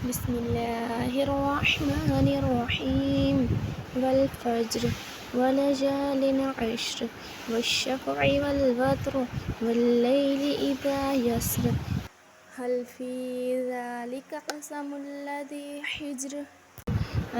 بسم الله الرحمن الرحيم والفجر وليال عشر والشفع والوتر والليل إذا يسر هل في ذلك قسم الذي حجر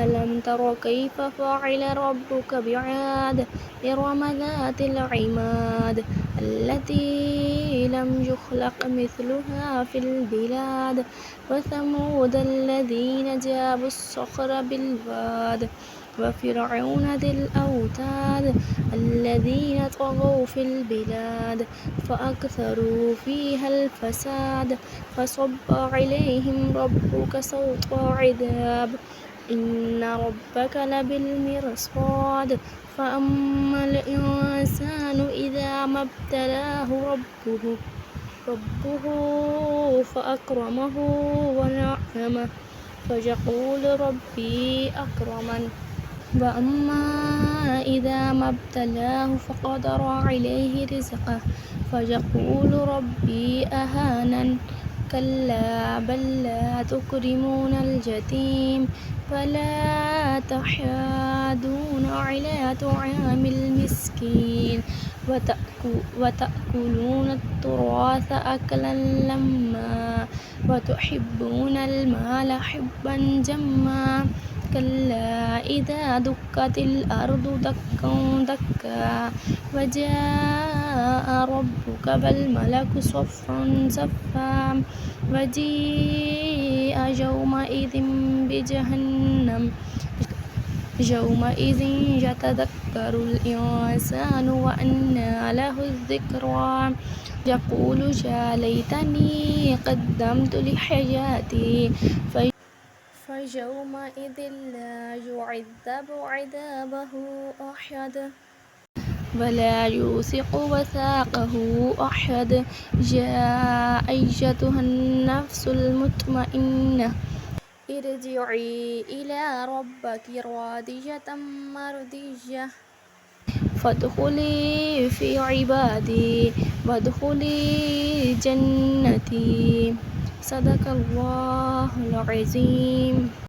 ألم تر كيف فعل ربك بعاد إرم ذات العماد التي لم يخلق مثلها في البلاد وثمود الذين جابوا الصخر بالواد وفرعون ذي الأوتاد الذين طغوا في البلاد فأكثروا فيها الفساد فصب عليهم ربك سوط عذاب إن ربك لبالمرصاد فأما الإنسان إذا ما ابتلاه ربه فأكرمه ونعمه فيقول ربي أكرمن وأما إذا ما ابتلاه فقدر عليه رزقه فيقول ربي أهانن كلا بل لا تكرمون اليتيم ولا تحاضون على طعام المسكين وتأكلون التراث أكلا لما وتحبون المال حبا جما كلا إذا دكت الأرض دكا دكا وجاء ربك والملك صفا صفا وجيء يومئذ بجهنم يومئذ يتذكر الإنسان وأنى له الذكرى يقول يا ليتني قدمت لحياتي فيومئذ لا يعذب عذابه أحد ولا يوثق وثاقه أحد يا أيتها النفس المطمئنة ارجعي إلى ربك راضية مرضية فادخلي في عبادي وادخلي جنتي صدق الله العظيم.